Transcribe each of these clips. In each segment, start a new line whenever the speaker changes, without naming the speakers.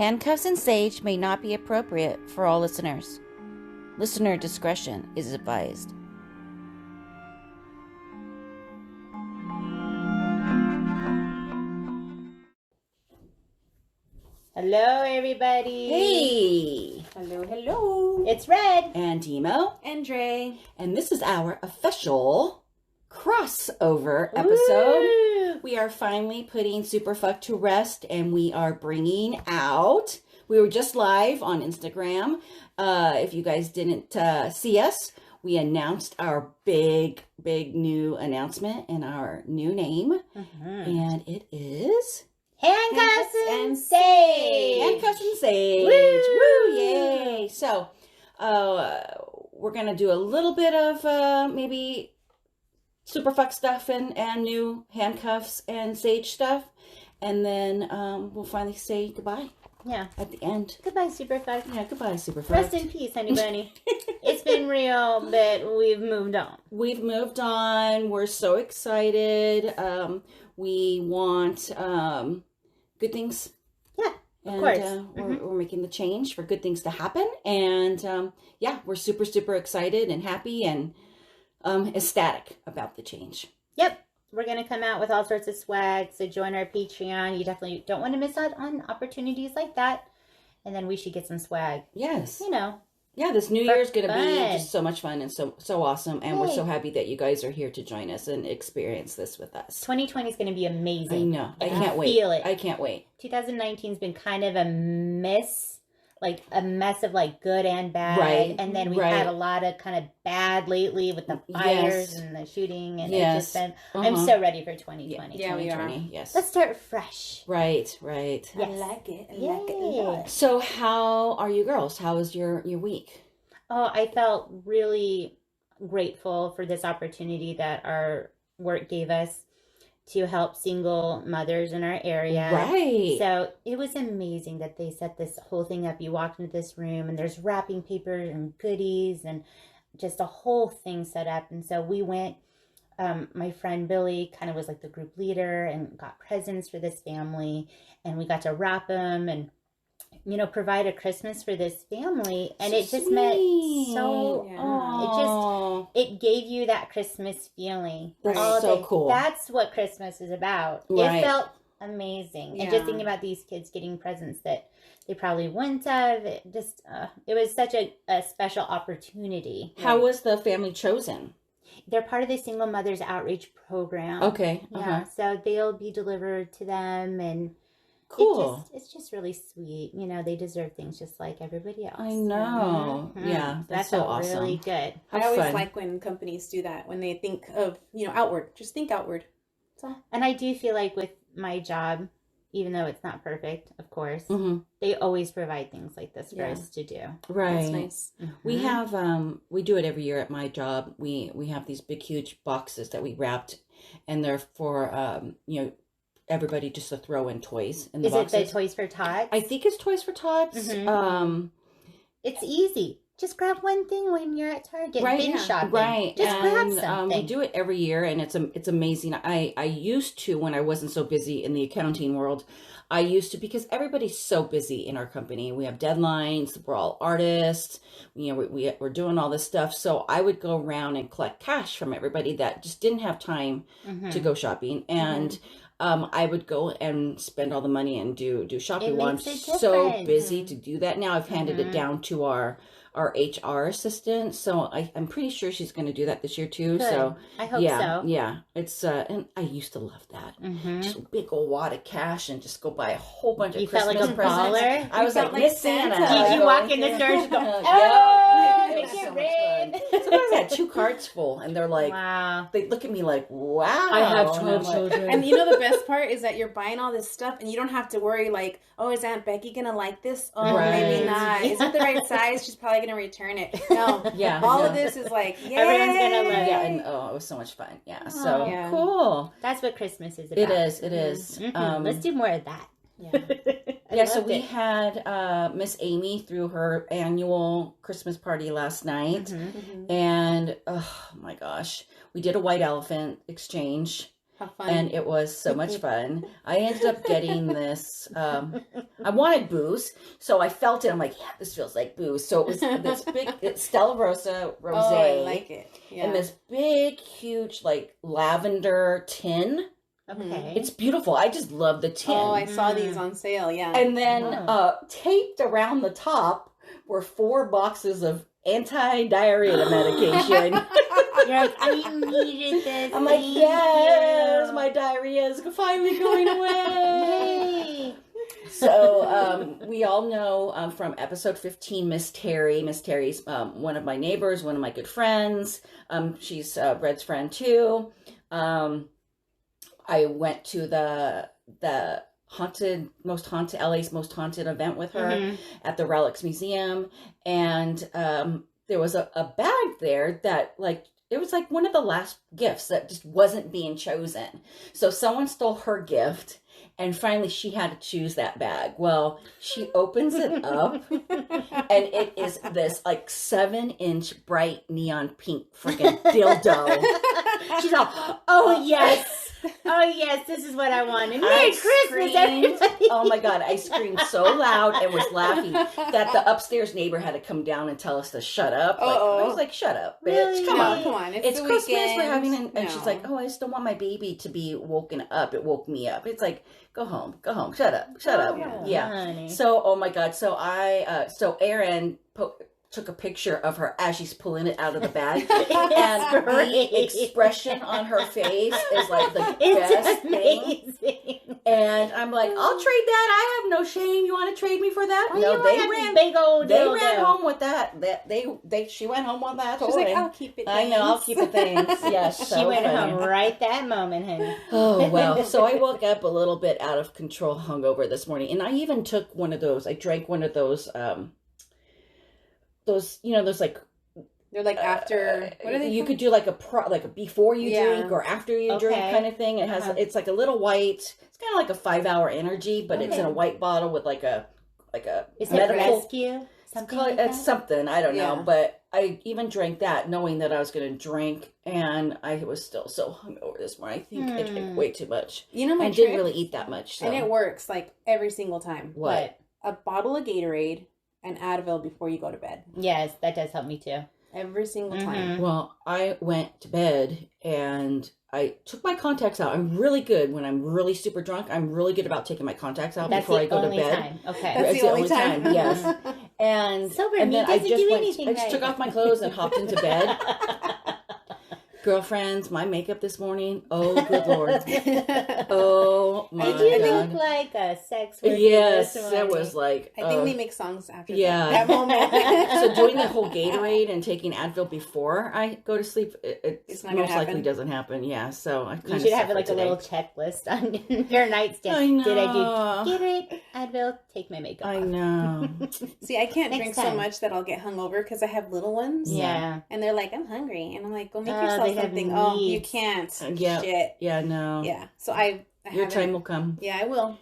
Handcuffs and Sage may not be appropriate for all listeners. Listener discretion is advised.
Hello, everybody.
Hey!
Hello, hello.
It's Red.
And Demo.
And Dre.
And this is our official crossover episode.
Woo!
We are finally putting SuperF to rest, and we are bringing out... We were just live on Instagram. If you guys didn't see us, we announced our big new announcement and our new name. And it is...
Handcuffs and Sage.
Handcuffs and Sage.
Woo!
Yay! So, we're going to do a little bit of maybe SuperF stuff and new Handcuffs and Sage stuff. And then we'll finally say goodbye.
Yeah.
At the end.
Goodbye, SuperF.
Yeah, goodbye, SuperF.
Rest in peace, honey bunny. It's been real, but we've moved on.
We've moved on. We're so excited. We want good things.
Yeah,
of
course.
We're making the change for good things to happen. And yeah, we're super excited and happy and ecstatic about the change.
Yep. We're going to come out with all sorts of swag, so join our Patreon. You definitely don't want to miss out on opportunities like that. And then we should get some swag.
Yes.
You know.
Yeah, this new year is going to be
fun.
just so much fun and so awesome. And
Yay.
we're so happy that you guys are here to join us and experience this with us.
2020 is going to be amazing.
I know. I
can
can't wait.
Feel it.
I can't wait.
2019 has been kind of a mess of like good and bad.
Right.
And then we've had a lot of kind of bad lately with the fires and the shooting. And it's just been, I'm so ready for 2020.
Yeah, we are.
Yes.
Let's start fresh.
Right.
Yes.
I like it. I like it a lot.
So how are you girls? How was your week?
Oh, I felt really grateful for this opportunity that our work gave us to help single mothers in our area.
Right.
So it was amazing that they set this whole thing up. You walked into this room and there's wrapping paper and goodies and just a whole thing set up. And so we went, my friend Billy kind of was like the group leader and got presents for this family. And we got to wrap them and, you know, provide a Christmas for this family. And it just meant so, it gave you that Christmas feeling.
That's
all
so
day.
cool.
That's what Christmas is about.
Right.
It felt amazing.
Yeah.
And just thinking about these kids getting presents that they probably wouldn't have. It just, it was such a special opportunity.
How was the family chosen?
They're part of the Single Mothers Outreach Program.
Okay.
Yeah. So they'll be delivered to them and
cool.
It's just really sweet. You know, they deserve things just like everybody else.
I know.
Mm-hmm.
Yeah, that's so
felt
awesome.
really good.
I always like when companies do that, when they think of, outward. Just think outward. That's all.
And I do feel like with my job, even though it's not perfect, of course,
Mm-hmm.
they always provide things like this for us to do.
Right.
That's nice.
Mm-hmm.
We have we do it every year at my job. We have these big huge boxes that we wrapped, and they're for everybody just to throw in toys in the boxes.
Is it the Toys for Tots?
I think it's Toys for Tots.
Mhm. It's easy. Just grab one thing when you're at Target. Binge shopping.
Right.
Just grab something.
We do it every year, and it's amazing. I used to, when I wasn't so busy in the accounting world, I used to, because everybody's so busy in our company. We have deadlines. We're all artists. We're doing all this stuff. So I would go around and collect cash from everybody that just didn't have time to go shopping. And I would go and spend all the money and do shopping. Well, I'm so busy to do that now. I've handed it down to our HR assistant, so I'm pretty sure she's going to do that this year too.
Good.
So
I hope so.
Yeah, it's and I used to love that. Just a big old wad of cash and just go buy a whole bunch of Christmas
felt like a
presents.
baller?
I was like Miss Santa.
Did you walk in the store and go, make it red?
Sometimes I had 2 carts full, and they're like,
wow.
They look at me like, wow.
I have
And
12
I'm like,
children.
And the best part is that you're buying all this stuff and you don't have to worry like, oh, is Aunt Becky going to like this? Oh, maybe not. Is it the right size? She's probably going to return it. No. All of this is like, yay.
Everyone's going to love it.
Yeah, and it was so much fun. Yeah, so cool.
That's what Christmas is about.
It is. It is.
Let's do more of that.
Yeah, so we had Miss Amy through her annual Christmas party last night. And, oh my gosh, we did a white elephant exchange.
Have fun.
And it was so much fun. I ended up getting this. I wanted booze, so I felt it. I'm like, yeah, this feels like booze. So it was this big Stella Rosa rosé.
Oh, I like it. Yeah.
In this big, huge, like lavender tin.
Okay.
It's beautiful. I just love the tin.
Oh, I saw these on sale. Yeah.
And then taped around the top were 4 boxes of anti-diarrhea medication.
You're like, I needed this.
I'm like, yes, my diarrhea is finally going away.
Yay.
So we all know from episode 15, Miss Terry. Miss Terry's one of my neighbors, one of my good friends. She's Red's friend too. I went to the LA's most haunted event with her at the Relics Museum, and there was a bag there that it was like one of the last gifts that just wasn't being chosen. So someone stole her gift, and finally she had to choose that bag. Well, she opens it up, and it is this 7-inch bright neon pink freaking dildo. She's all, oh yes.
Oh yes, this is what I wanted. Merry Christmas, everybody!
Oh my God, I screamed so loud and was laughing that the upstairs neighbor had to come down and tell us to shut up. I was like, "Shut up, bitch!
Really?
Come on,
come on!
It's Christmas.
Weekend.
We're having," and she's like, "Oh, I just don't want my baby to be woken up. It woke me up." It's like, go home, shut up. Yeah.
Honey.
So, oh my God, so so Erin took a picture of her as she's pulling it out of the bag, and the expression on her face is like the best thing. And I'm like, I'll trade that. I have no shame. You want to trade me for that?
Well,
no, they ran home with that. She went home with that.
She's like, I'll keep it.
I know, I'll keep it. Thanks. Yes,
she went home right that moment, honey.
Oh well. So I woke up a little bit out of control, hungover this morning, and I even took one of those. I drank one of those. Those
they're like after what are they?
You could do like a before you drink or after you drink kind of thing. It has it's like a little white. It's kind of like a 5-hour energy, but it's in a white bottle with like a
Is
medical.
It rescue? Something like
it's something I don't know, but I even drank that knowing that I was going to drink, and I was still so hungover this morning. I think I drank way too much.
You know,
I didn't really eat that much, so.
And it works like every single time.
What?
A bottle of Gatorade and Advil before you go to bed.
Yes, that does help me too.
Every single time.
Well, I went to bed and I took my contacts out. I'm really good when I'm really super drunk. I'm really good about taking my contacts out before I go to bed.
Time. Okay.
That's the only time.
Yes. And
sober
and then I
anything
just took off my clothes and hopped into bed. Girlfriends, my makeup this morning. Oh, good Lord. Oh, my God.
Did you look like a sex worker?
Yes, it was like...
I think we make songs after
that
moment.
So doing the whole Gatorade and taking Advil before I go to sleep, it's most likely doesn't happen. Yeah, so I kind of...
You should have like a little checklist on your nightstand.
I know.
Did I do Gatorade, Advil, take my makeup off?
I know.
See, I can't drink so
time.
much that I'll get hungover because I have little ones.
Yeah.
And they're like, I'm hungry. And I'm like, go make yourself something. Oh, you can't.
Yeah.
Shit.
Yeah, no.
Yeah. So I
your time will come.
Yeah, I will.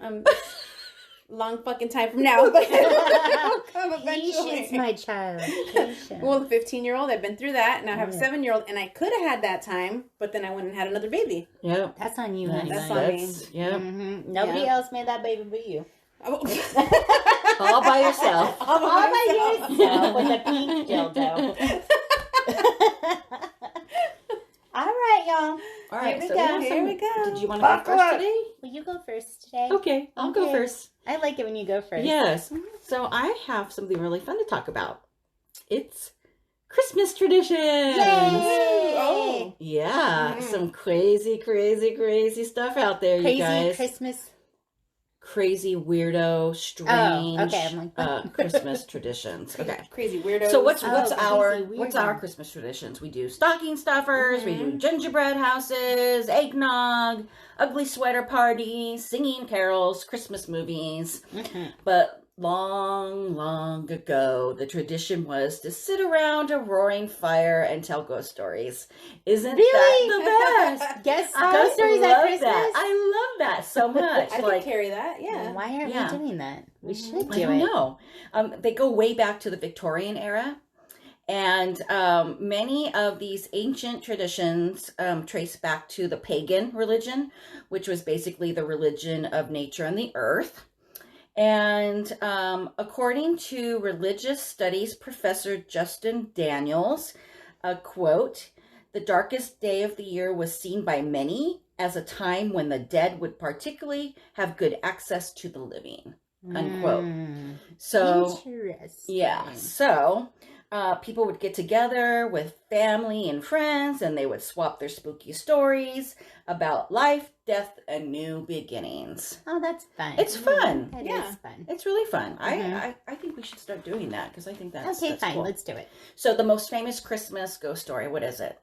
Long fucking time from now, but it'll come eventually.
Patience, my child. Patience.
Well, the 15-year-old, I've been through that. Now I have a 7-year-old, and I could have had that time, but then I went and had another baby.
Yeah.
That's on you, honey.
That's on me.
Yeah.
Mm-hmm. Nobody else made that baby but you.
All by yourself.
All by yourself with a pink dildo. All right, y'all.
All right,
Here we go.
Did you want to go first today?
Will you go first today?
Okay, I'll go first.
I like it when you go first.
Yes. So I have something really fun to talk about. It's Christmas traditions.
Yay!
Oh.
Yeah, some crazy stuff out there, you guys.
Christmas.
Crazy, weirdo, strange
I'm
Christmas traditions. Okay.
Crazy weirdos.
So what's our Christmas traditions? We do stocking stuffers, we do gingerbread houses, eggnog, ugly sweater parties, singing carols, Christmas movies. But long ago, the tradition was to sit around a roaring fire and tell ghost stories. Isn't that the best?
Yes, ghost stories at Christmas.
That. I love that so much.
I can carry that. Yeah.
Why aren't we doing that? We should do it.
I don't know. They go way back to the Victorian era. And many of these ancient traditions trace back to the pagan religion, which was basically the religion of nature and the earth. And according to religious studies professor Justin Daniels, a quote, "The darkest day of the year was seen by many as a time when the dead would particularly have good access to the living," unquote. So, yeah, so people would get together with family and friends, and they would swap their spooky stories about life, death, and new beginnings.
Oh, that's fun.
It's fun.
That is fun.
It's really fun. I think we should start doing that because I think that's
fine.
Cool.
Let's do it.
So the most famous Christmas ghost story, what is it?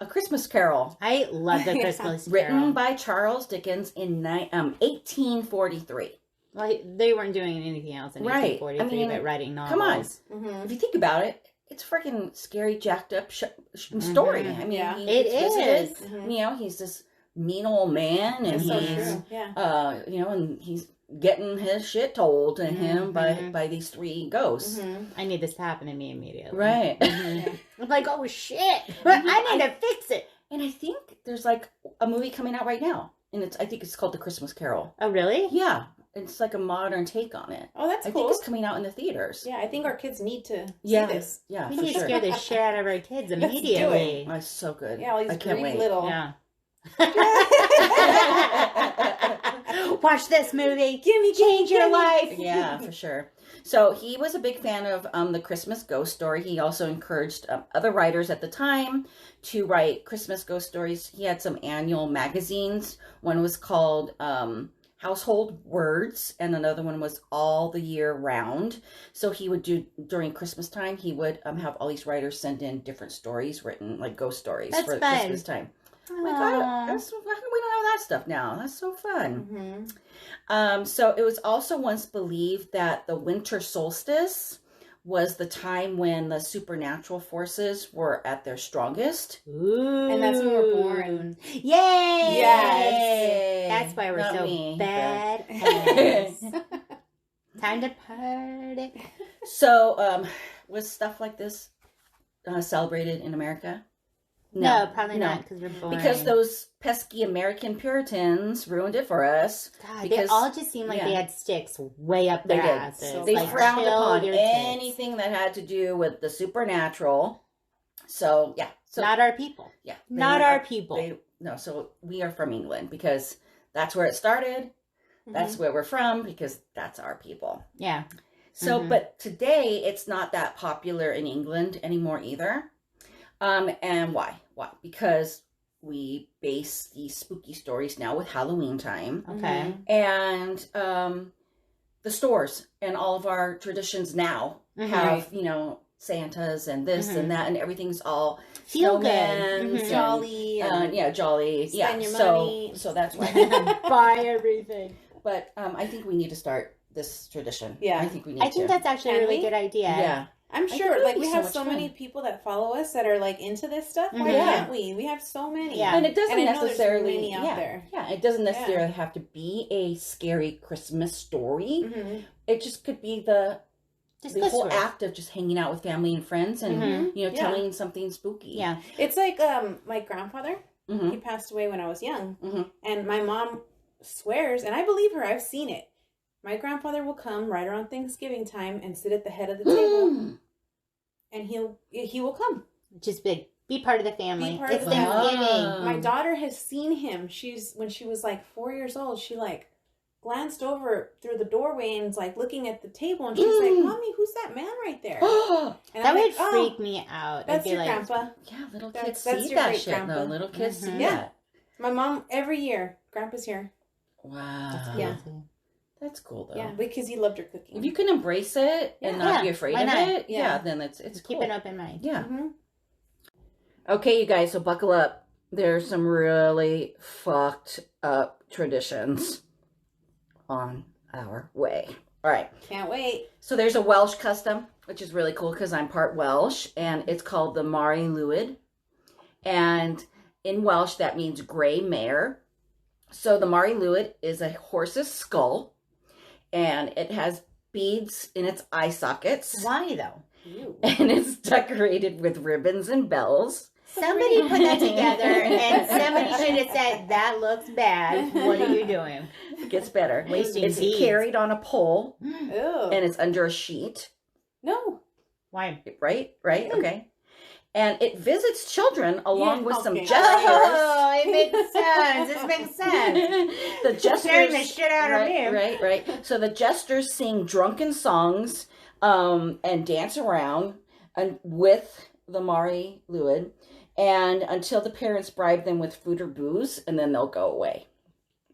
A Christmas Carol.
I love the Christmas Carol.
Written by Charles Dickens in 1843.
Well, they weren't doing anything else in 1843 but writing novels.
Come on. If you think about it, it's a freaking scary, jacked up story. I mean,
it is.
You know, he's this mean old man, and he's, and he's getting his shit told to him by these three ghosts.
I need this to happen to me immediately.
Right.
I'm like, oh shit, but I need to fix it.
And I think there's like a movie coming out right now, and I think it's called The Christmas Carol.
Oh, really?
Yeah. It's like a modern take on it.
Oh, that's
cool. I think it's coming out in the theaters.
Yeah, I think our kids need to see this.
Yeah,
we need to scare the shit out of our kids immediately.
Let's do it. That's so good.
Yeah, all these greedy little.
Yeah. Watch this movie. Change your life.
Yeah, for sure. So he was a big fan of the Christmas ghost story. He also encouraged other writers at the time to write Christmas ghost stories. He had some annual magazines. One was called Household Words, and another one was All the Year Round. So he would do, during Christmas time, he would have all these writers send in different stories written, like ghost stories for Christmas time. I'm like, how come we don't have that stuff now? That's so fun. So it was also once believed that the winter solstice was the time when the supernatural forces were at their strongest.
Ooh.
And that's when we're born.
Yay!
Yes!
That's why we're
Not
so
me,
bad. Time to party.
So, was stuff like this celebrated in America?
No, probably not, because we're born.
Because those pesky American Puritans ruined it for us.
God,
because
they all just seemed like they had sticks way up their asses.
So they frowned upon anything that had to do with the supernatural. So, yeah. So,
not our people.
Yeah.
Not our people.
So we are from England because that's where it started. That's where we're from because that's our people.
Yeah.
So, but today it's not that popular in England anymore either. And why? Why? Because we base these spooky stories now with Halloween time.
Okay.
And the stores and all of our traditions now have, Santas and this and that, and everything's all
feel good,
and,
jolly,
jolly.
Spend your
so
money.
So that's why
buy everything.
But I think we need to start this tradition.
Yeah,
I think we need.
I think that's actually a really good idea.
Yeah.
I'm sure, like, we have so many people that follow us that are, like, into this stuff. Why can't we? We have so many.
Yeah.
And it doesn't necessarily...
many out there.
Yeah, it doesn't necessarily have to be a scary Christmas story. It just could be the whole act of just hanging out with family and friends and, telling something spooky.
Yeah.
It's like my grandfather. He passed away when I was young. And my mom swears, and I believe her, I've seen it. My grandfather will come right around Thanksgiving time and sit at the head of the table, and he will come.
Just be part of the family. It's
Thanksgiving. My
Thanksgiving.
daughter has seen him. When she was like 4 years old, she like glanced over through the doorway and was like looking at the table, and she's like, "Mommy, who's that man right there?" And
that would freak me out.
That's your grandpa.
Yeah, little kids see that shit.
Grandpa.
No, little kids see
Yeah.
that.
My mom every year. Grandpa's here.
Wow.
Yeah.
That's cool though.
Yeah, because he loved her cooking.
If you can embrace it and not be afraid of it, then it's
keep
cool.
an open mind.
Yeah. Okay, you guys, so buckle up. There's some really fucked up traditions on our way. All right.
Can't wait.
So there's a Welsh custom, which is really cool because I'm part Welsh, and it's called the Mari Lwyd. And in Welsh, that means gray mare. So the Mari Lwyd is a horse's skull, and it has beads in its eye sockets.
Why though?
and it's decorated with ribbons and bells.
Somebody put that together, and somebody should have said, that looks bad. What are you doing?
It gets better.
Wasting
It's
beads.
carried on a pole,
Ew.
and it's under a sheet.
No.
Why?
Right? Okay. And it visits children along with some
okay.
gestures.
Oh, it makes sense. This makes sense.
The gestures
Scaring the shit out of me.
Right. So the jesters sing drunken songs and dance around and with the Mari Luid, and until the parents bribe them with food or booze, and then they'll go away.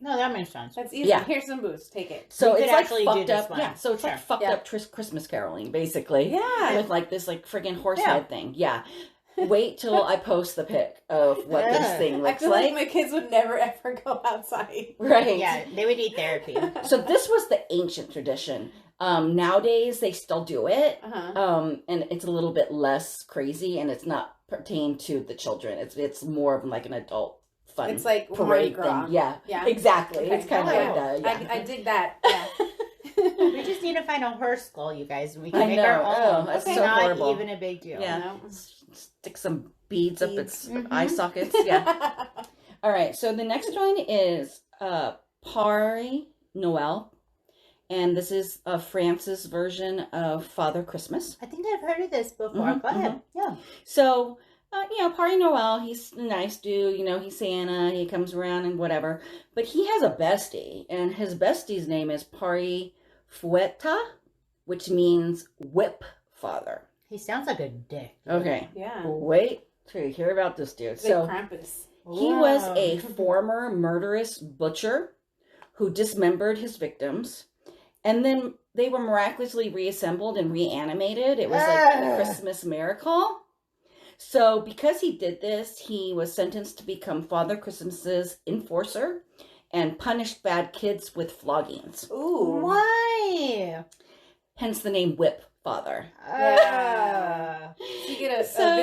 No, that makes sense.
That's easy.
Yeah.
Here's some booze. Take it.
So
We
it's
could
like
actually do
fucked
this
up.
one.
Yeah. So it's like fucked up Christmas caroling, basically.
Yeah.
With like this like friggin' horse head thing. Yeah. Wait till I post the pic of what this thing
I
looks
feel
like.
like my kids would never ever go outside.
Right.
Yeah, they would need therapy.
So this was the ancient tradition. Nowadays they still do it. And it's a little bit less crazy, and it's not pertained to the children. It's more of like an adult fun.
It's like Mardi
parade
Gras.
thing. Yeah.
Yeah.
Exactly.
Okay.
It's kind of like that. Yeah.
I dig that. Yeah.
We just need to find a horse skull, you guys, and we can
I
make
know.
our own.
Oh, that's
It's
so
not
horrible.
even a big deal.
Yeah.
No.
Stick some beads up its
Mhm.
eye sockets. Yeah. All right. So the next one is Pari Noel. And this is France's version of Father Christmas.
I think I've heard of this before.
Mhm,
Go ahead. Yeah.
So, Pari Noel, he's a nice dude. He's Santa. He comes around and whatever. But he has a bestie. And his bestie's name is Pari Fueta, which means whip father.
He sounds like a dick.
Okay.
Yeah.
Wait till you hear about this dude.
Like
So,
Krampus.
he was a former murderous butcher who dismembered his victims. And then they were miraculously reassembled and reanimated. It was like a Christmas miracle. So because he did this, he was sentenced to become Father Christmas's enforcer and punished bad kids with floggings.
Ooh.
Why?
Hence the name Whip Father.
Yeah. You get a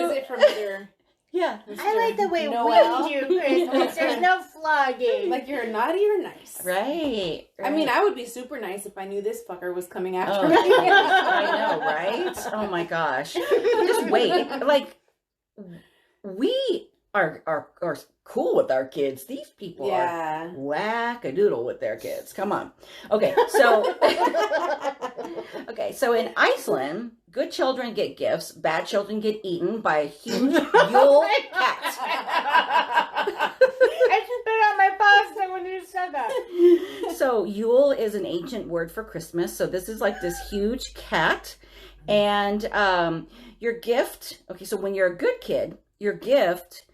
visit from either.
Yeah.
I like the way
Noel.
we do Christmas. There's no flogging.
Like you're naughty or nice.
Right.
I mean, I would be super nice if I knew this fucker was coming after me.
I know, right? Oh my gosh. Just wait. Like, we are cool with our kids. These people are whack-a-doodle with their kids. Come on. Okay, so so in Iceland, good children get gifts, bad children get eaten by a huge Yule cat.
I just put on my pasta when you said that.
So Yule is an ancient word for Christmas. So this is like this huge cat. And your gift, okay, so when you're a good kid, your gift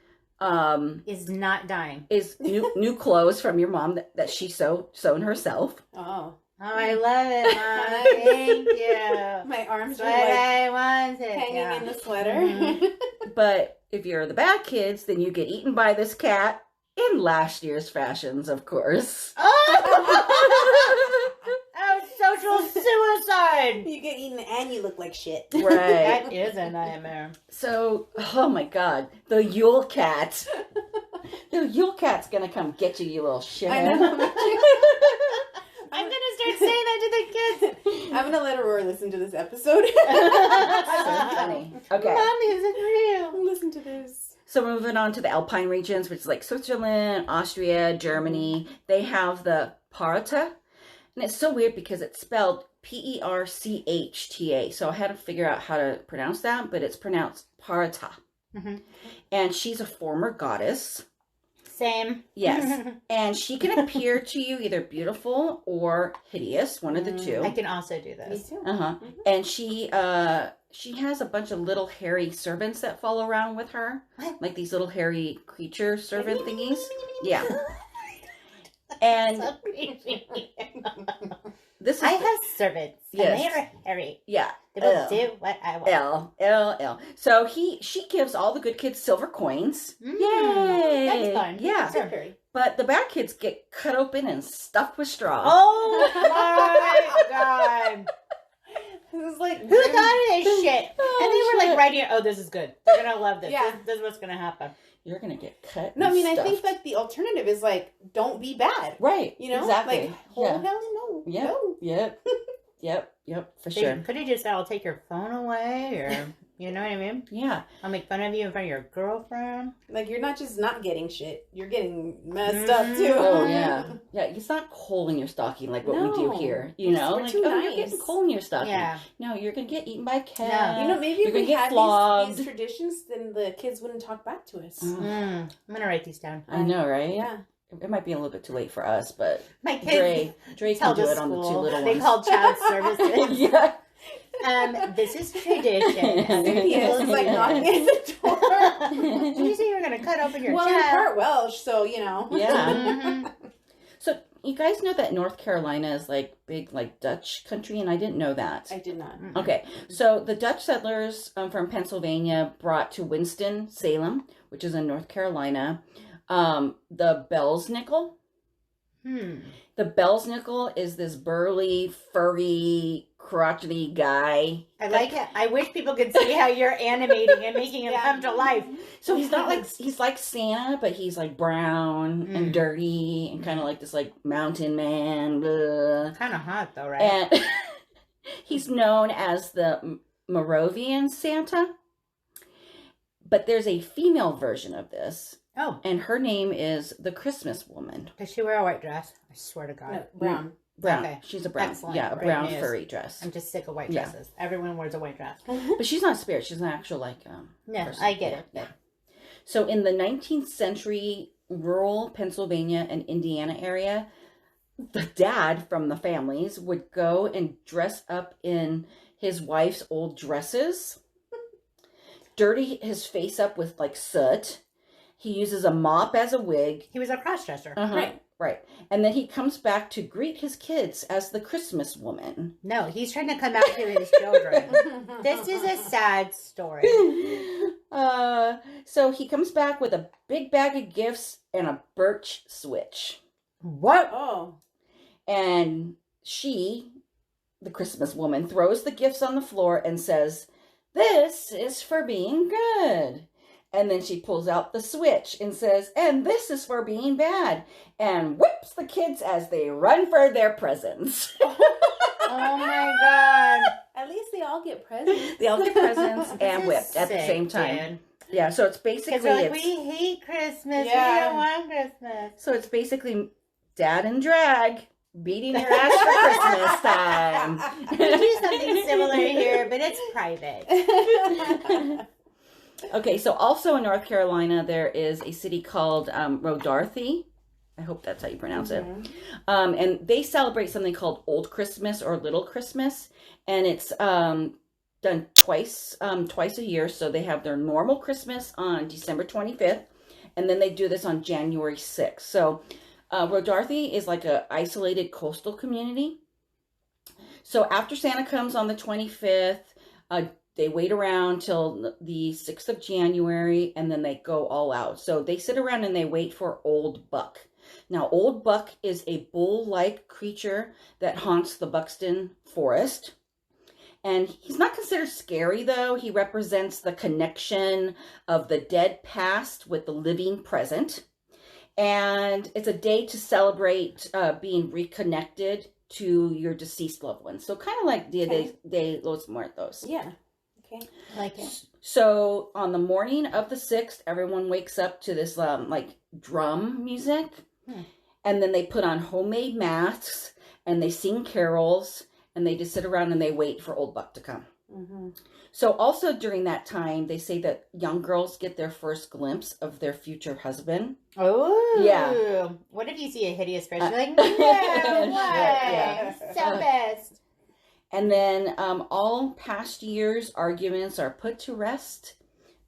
Is not dying.
is new clothes from your mom that she sewn herself.
Oh.
Oh, I love it, Mom. Thank you.
My arms
But
are like
I want it.
hanging in the sweater.
Mhm.
But if you're the bad kids, then you get eaten by this cat in last year's fashions, of course.
Oh, social suicide.
You get eaten and you look like shit.
Right.
That is a nightmare.
So, oh my God, the Yule cat. The Yule cat's gonna come get you, you little shit.
I know.
I'm gonna start saying that to the kids.
I'm gonna let Aurora listen to this episode.
So funny. Okay.
Mommy, is it real?
Listen to this.
So moving on to the Alpine regions, which is like Switzerland, Austria, Germany. They have the Parata. And it's so weird because it's spelled Perchta. So I had to figure out how to pronounce that, but it's pronounced Parata.
Mm-hmm.
And she's a former goddess.
Same.
Yes. And she can appear to you either beautiful or hideous, one of the two.
I can also do
Me
this.
too.
Uh-huh. And she has a bunch of little hairy servants that follow around with her.
What?
Like these little hairy creature servant thingies. Yeah. And
So crazy.
this is
I have servants.
Yes.
And they are hairy.
yeah.
They will do what I want.
L. So she gives all the good kids silver coins. Yay!
That's fun.
Yeah.
So pretty.
But the bad kids get cut open and stuffed with straw.
Oh my God.
It was like
Who thought of this shit? And they were like writing, oh, this is good. They're going to love this.
Yeah.
This is what's going to happen.
You're gonna get cut.
No, I
and
mean, I think
stuffed.
like the alternative is like, don't be bad.
right.
You know,
exactly.
like, oh
Yeah.
hell no,
Yeah.
no.
Yep. Yep, for sure.
They could have just said, I'll take your phone away, or, you know what I mean?
Yeah.
I'll make fun of you in front of your girlfriend.
Like, you're not just not getting shit. You're getting messed up, too.
Oh, yeah. Yeah, it's not coal in your stocking like what we do here. You know?
We're
like,
too nice.
You're getting coal in your stocking.
Yeah.
No, you're going to get eaten by a cat.
No.
You know, maybe
You're
if we
gonna get
had
flogged.
these traditions, then the kids wouldn't talk back to us.
I'm going to write these down.
I know, right?
Yeah.
It might be a little bit too late for us, but
My kids
Dre
tell
can do
the
it on the two
school.
little
They
ones.
call child services.
Yeah.
This is tradition.
Yes, it's like knocking at the door.
Did you say you were going to cut open your
Well, you're
chest?
part Welsh, so, you know.
Yeah.
Mhm.
So you guys know that North Carolina is like big, like Dutch country, and I didn't know that.
I did not.
Okay, so the Dutch settlers from Pennsylvania brought to Winston-Salem, which is in North Carolina, the Belsnickel. The Belsnickel is this burly, furry, crotchety guy.
I like it. I wish people could see how you're animating and making him come to life.
So he's not like, he's like Santa, but he's like brown and dirty and kind of like this like mountain man.
Kind of hot though, right?
And he's known as the Moravian Santa. But there's a female version of this.
Oh.
And her name is the Christmas Woman.
Does she wear a white dress? I swear to God.
No, brown.
Brown.
Okay.
She's a brown.
Excellent.
Yeah, a
Great
brown
news.
furry dress.
I'm just sick of white
Yeah.
dresses. Everyone wears a white dress.
But she's not a spirit. She's an actual like
No,
person.
I get it.
Yeah. So in the 19th century, rural Pennsylvania and Indiana area, the dad from the families would go and dress up in his wife's old dresses, dirty his face up with like soot. He uses a mop as a wig.
He was a cross-dresser.
Right. And then he comes back to greet his kids as the Christmas woman.
No, he's trying to come out to his children. This is a sad story.
So he comes back with a big bag of gifts and a birch switch.
What?
Oh.
And she, the Christmas woman, throws the gifts on the floor and says, "This is for being good." And then she pulls out the switch and says, "And this is for being bad," and whips the kids as they run for their presents.
Oh my God.
At least they all get presents.
They all get presents
This
and
is
whipped at the
sick,
same time.
dude.
Yeah, so it's
Because
basically,
they're like, we hate Christmas.
Yeah.
We don't want Christmas.
so it's basically dad and drag beating your ass for Christmas time.
We do something similar here, but it's private.
Okay, so also in North Carolina, there is a city called Rodarthy. I hope that's how you pronounce it. And they celebrate something called Old Christmas or Little Christmas. And it's done twice a year. So they have their normal Christmas on December 25th. And then they do this on January 6th. So Rodarthy is like a isolated coastal community. So after Santa comes on the 25th, they wait around till the 6th of January, and then they go all out. So they sit around and they wait for Old Buck. Now, Old Buck is a bull-like creature that haunts the Buxton Forest. And he's not considered scary, though. He represents the connection of the dead past with the living present. And it's a day to celebrate being reconnected to your deceased loved ones. So kind of like Dia de los Muertos.
Yeah. Okay.
I like it.
So on the morning of the 6th, everyone wakes up to this like drum music. And then they put on homemade masks and they sing carols and they just sit around and they wait for Old Buck to come. So also during that time, they say that young girls get their first glimpse of their future husband.
Oh.
Yeah.
What if you see a hideous fish? You're like, no way.
Yeah.
So best.
And then all past years' arguments are put to rest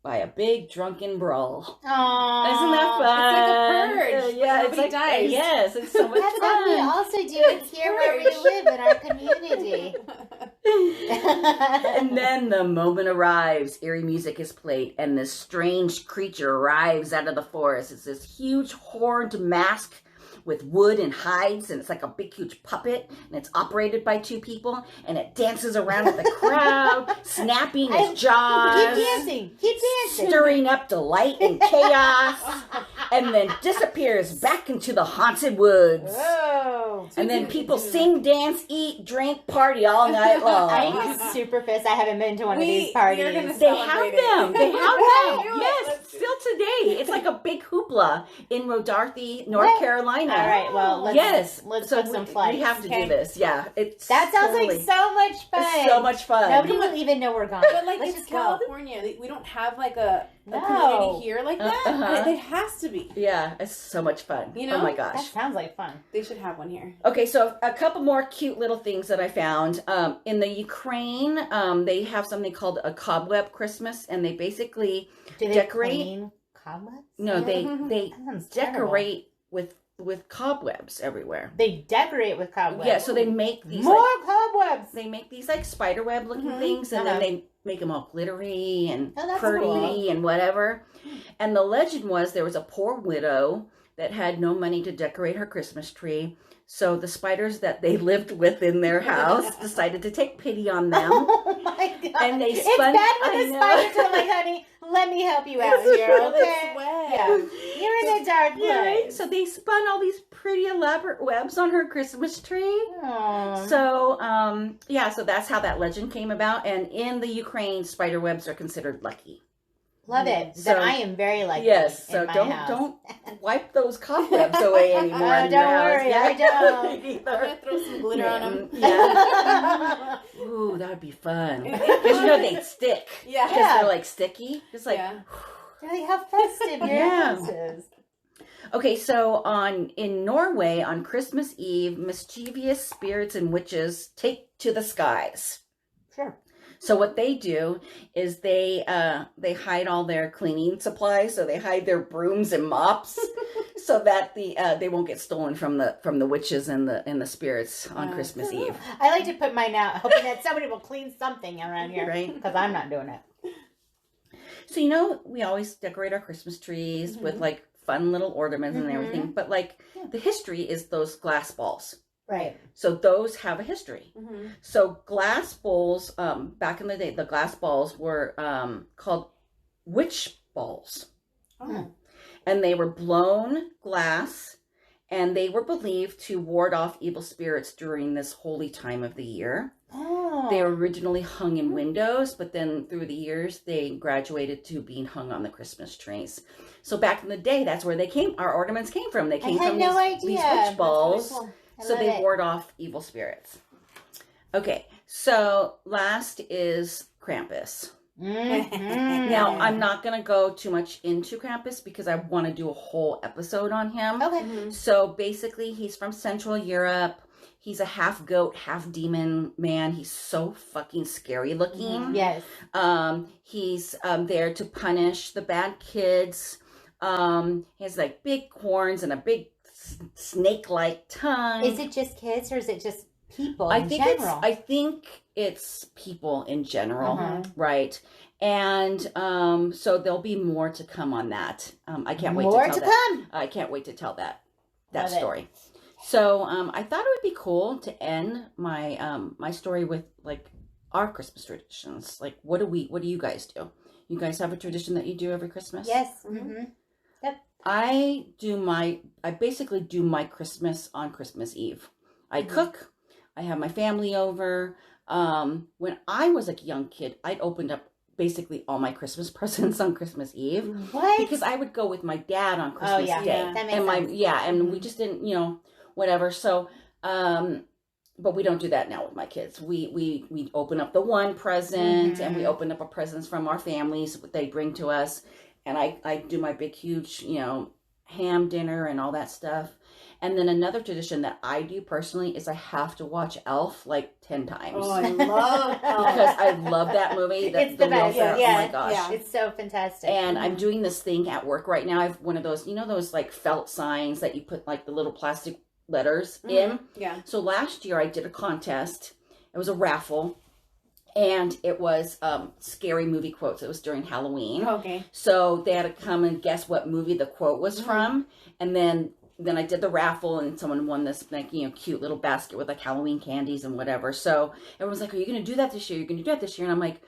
by a big drunken brawl.
Aww.
Isn't that fun?
It's like a purge, but
Yeah, it's
nobody
like
dies.
Yes, it's so much
That's what we
fun.
also do it here where we live in our community.
And then the moment arrives, eerie music is played, and this strange creature arrives out of the forest. It's this huge horned mask with wood and hides, and it's like a big huge puppet, and it's operated by two people, and it dances around with the crowd, snapping its jaws.
Keep dancing. Keep dancing.
Stirring up delight and chaos. and then disappears back into the haunted woods.
Whoa.
And then people sing, dance, eat, drink, party all night long.
I need super pissed. I haven't been to one of these parties.
They have them. They have them. Yes, still today. It's like a big hoopla in Rodarthy, North Carolina.
All right, well, let's book some flights.
We have to do this. Yeah,
that sounds like so much fun.
It's so much fun.
Nobody will even know we're gone.
But like, it's California. We don't have like a community here like that. It has to be.
Yeah, it's so much fun.
You know?
Oh my gosh.
That sounds like fun.
They should have one here.
Okay, so a couple more cute little things that I found. In the Ukraine, they have something called a cobweb Christmas, and they basically decorate.
Clean cobwebs?
No, they decorate
terrible.
with cobwebs everywhere.
They decorate with cobwebs.
Yeah, so they make these
more cobwebs.
They make these like spider web looking things, and then they make them all glittery and pretty and whatever. And the legend was there was a poor widow that had no money to decorate her Christmas tree. So the spiders that they lived with in their house decided to take pity on them.
Oh my god!
And they
it's
spun.
bad when the spiders are like, "Honey, let me help you out here, okay? Yeah, you're in a dark place."
So they spun all these pretty elaborate webs on her Christmas tree.
Aww.
So so that's how that legend came about. And in the Ukraine, spider webs are considered lucky.
Love it.
So,
then I am very lucky.
Yes. So
in my
don't
house.
wipe those cobwebs away anymore.
Don't worry, I don't.
I'm gonna throw some glitter on them.
Yeah. Ooh, that would be fun. Because they stick.
Yeah.
Because they're like sticky. Just like.
Really, how festive your house is.
Okay, so in Norway on Christmas Eve, mischievous spirits and witches take to the skies.
Sure.
So what they do is they hide all their cleaning supplies. So they hide their brooms and mops, so that they won't get stolen from the witches and the spirits on Christmas Eve.
I like to put mine out, hoping that somebody will clean something around here,
right?
Because I'm not doing it.
So we always decorate our Christmas trees with like fun little ornaments and everything, but like the history is those glass balls.
Right.
So those have a history. So glass bowls, back in the day, the glass balls were called witch balls.
Oh.
And they were blown glass, and they were believed to ward off evil spirits during this holy time of the year.
Oh.
They were originally hung in windows, but then through the years, they graduated to being hung on the Christmas trees. So back in the day, that's where our ornaments came from. They came from these witch balls. Really cool. So they ward off evil spirits. Okay, so last is Krampus. Now, I'm not going to go too much into Krampus because I want to do a whole episode on him. Okay. So basically, he's from Central Europe. He's a half goat, half demon man. He's so fucking scary looking.
Yes.
He's there to punish the bad kids. He has like big horns and a big snake-like tongue.
Is it just kids or is it just people in general?
I think it's people in general, right? And so there'll be more to come on that. I can't wait to tell that. I can't wait to tell that story. So I thought it would be cool to end my my story with like our Christmas traditions. Like what do you guys do? You guys have a tradition that you do every Christmas?
Yes.
Yep. I basically do my Christmas on Christmas Eve. I cook. I have my family over. When I was a young kid, I'd opened up basically all my Christmas presents on Christmas Eve. What? Because I would go with my dad on Christmas Day.
Yeah. That makes sense.
And we just didn't, whatever. So, but we don't do that now with my kids. We open up the one present and we open up presents from our families, what they bring to us. And I do my big, huge, ham dinner and all that stuff. And then another tradition that I do personally is I have to watch Elf like 10 times.
Oh, I love Elf.
Because I love that movie.
It's the best.
Oh my gosh.
Yeah. It's so fantastic.
And I'm doing this thing at work right now. I have one of those, those like felt signs that you put like the little plastic letters in. Yeah. So last year I did a contest. It was a raffle. And it was scary movie quotes. It was during Halloween. Okay. So they had to come and guess what movie the quote was from. And then I did the raffle and someone won this like, cute little basket with like Halloween candies and whatever. So everyone's like, are you going to do that this year? You're going to do that this year? And I'm like,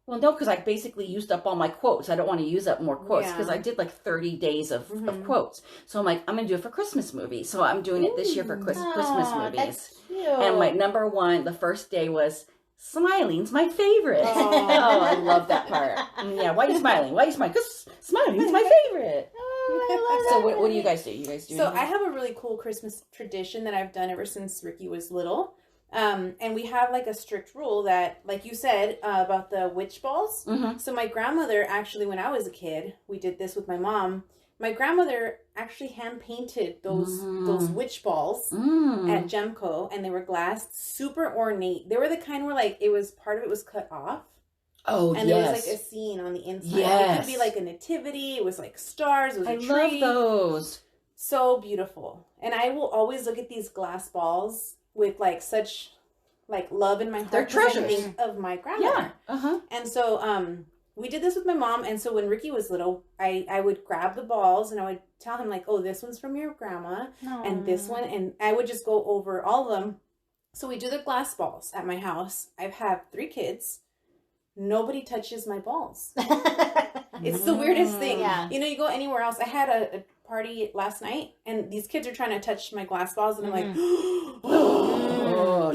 Well, no, because I basically used up all my quotes. I don't want to use up more quotes because
Yeah.
I did like 30 days of quotes. So I'm like, I'm going to do it for Christmas movies. So I'm doing it this year for Christmas movies.
That's cute.
And my number one, the first day was smiling's my favorite.
Oh.
I love that part. Yeah, why are you smiling? Why are you smiling? Because smiling's my favorite.
Oh, I love
So
that.
what do you guys do? You guys do
So
anything?
I have a really cool Christmas tradition that I've done ever since Ricky was little. And we have like a strict rule that, like you said, about the witch balls.
Mm-hmm.
So my grandmother actually, when I was a kid, we did this with my mom. My grandmother actually hand painted those witch balls at Gemco, and they were glassed, super ornate. They were the kind where like part of it was cut off.
Oh,
and
yes.
there was like a scene on the inside.
Yes.
It could be like a nativity. It was like stars. It was a tree.
I love those.
So beautiful. And I will always look at these glass balls with like such like love in my heart.
They're
'cause I
treasures.
think of my grandmother.
Yeah.
And so we did this with my mom. And so when Ricky was little, I would grab the balls and I would tell him like, oh, this one's from your grandma and this one. And I would just go over all of them. So we do the glass balls at my house. I've had 3 kids. Nobody touches my balls. It's the weirdest thing.
Yeah.
You know, you go anywhere else. I had a party last night and these kids are trying to touch my glass balls and I'm like,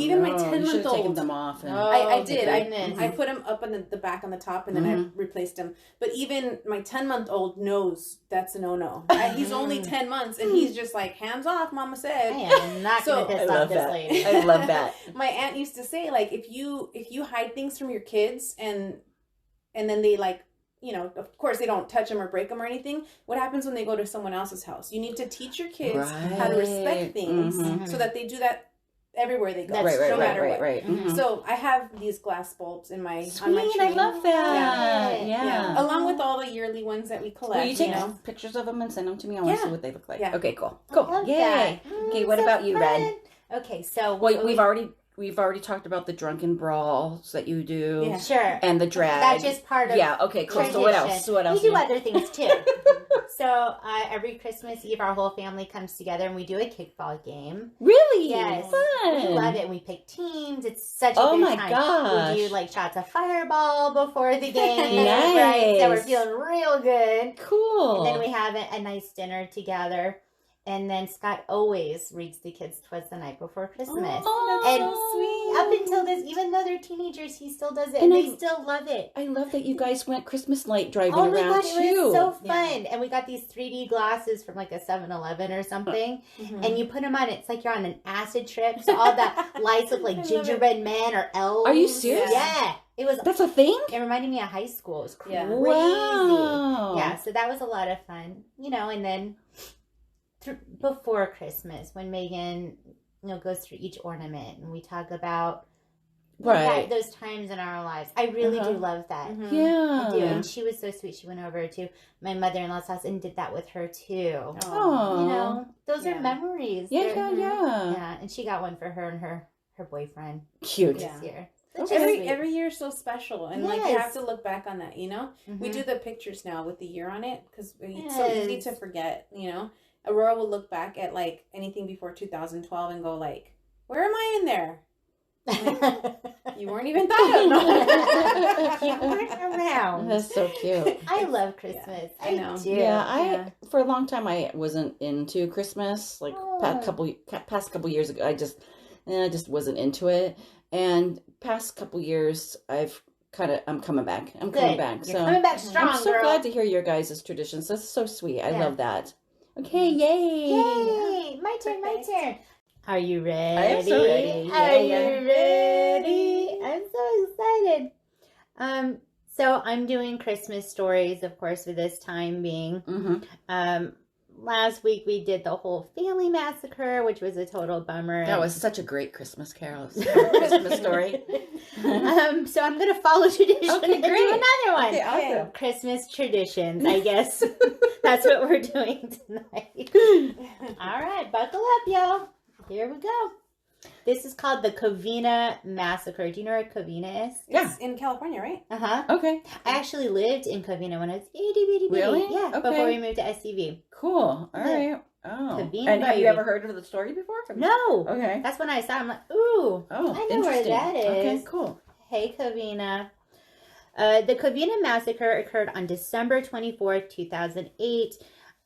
even my 10-month-old.
Taken them off. And...
I did.
goodness.
I put them up on the back on the top and then I replaced them. But even my 10-month-old knows that's a no-no. He's only 10 months and he's just like, hands off, mama said.
I am not going to piss off this lady.
I love that.
My aunt used to say, like, if you hide things from your kids and then they like, you know, of course they don't touch them or break them or anything. What happens when they go to someone else's house? You need to teach your kids how to respect things so that they do that everywhere they go.
That's
no matter what.
Right.
So I have these glass bulbs in my
Sweet,
on my tree.
I love that. Yeah.
Along with all the yearly ones that we collect.
Will you take
know?
pictures of them and send them to me? I want to see what they look like.
Yeah.
Okay, cool.
I love
Yay.
that.
Okay, what
So
about you,
fun.
Red?
Okay, so
Well, we've already talked about the drunken brawls that you do.
Yeah.
sure.
And the drag.
That's just part of
okay, cool. So what else?
We do other things too. So every Christmas Eve, our whole family comes together and we do a kickball game.
Really?
Yes,
Fun.
we love it. And we pick teams. It's such a
Oh
good
my
time.
gosh.
We do like shots of Fireball before the game.
Nice.
Right? So we're feeling real good.
Cool.
And then we have a nice dinner together. And then Scott always reads the kids Twas the Night Before Christmas.
Oh,
and
that's so sweet.
up until this, even though they're teenagers, he still does it.
And
And they still love it.
I love that you guys went Christmas light driving
Oh my
around
God,
too.
it was so fun. And we got these 3D glasses from like a 7-Eleven or something. And you put them on, it's like you're on an acid trip. So all the lights look like gingerbread men or elves.
Are you serious?
Yeah. It was.
That's a thing?
It reminded me of high school. It was crazy.
Yeah.
Wow.
Yeah, so that was a lot of fun. You know, and then before Christmas, when Megan, goes through each ornament and we talk about those times in our lives. I really do love that.
Yeah.
I do. And she was so sweet. She went over to my mother-in-law's house and did that with her too.
Oh.
Those are memories.
Yeah.
Yeah, and she got one for her and her boyfriend
Cute.
this year.
Every year is so special, and like you have to look back on that. We do the pictures now with the year on it because it's so easy to forget. Aurora will look back at like anything before 2012 and go like, "Where am I in there? You weren't even thought of.
You weren't around."
That's so cute.
I love Christmas.
I know.
do.
Yeah, for a long time I wasn't into Christmas. Like past couple years ago, I just wasn't into it. And past couple years, I'm coming back. I'm coming back.
You're coming back strong,
I'm so
girl.
glad to hear your guys' traditions. That's so sweet. I love that. Okay,
Yay! My turn. Are you ready?
I am so ready.
Are you ready? I'm so excited. So I'm doing Christmas stories, of course, for this time being. Last week we did the whole family massacre, which was a total bummer.
That was such a great Christmas carol. Christmas story.
So I'm going to follow tradition and do another one.
Okay, awesome.
Christmas traditions, I guess. That's what we're doing tonight. All right, buckle up, y'all. Here we go. This is called the Covina Massacre. Do you know where Covina is?
It's in California, right?
Okay.
I actually lived in Covina when I was itty bitty bitty.
Really?
Yeah,
Okay.
before we moved to SCV.
Cool. All right. Oh.
Covina,
And have you
baby.
ever heard of the story before?
No.
Okay.
That's when I saw it. I'm like, ooh,
Oh,
I know where
interesting.
that is.
Okay, cool.
Hey, Covina. The Covina Massacre occurred on December 24th, 2008.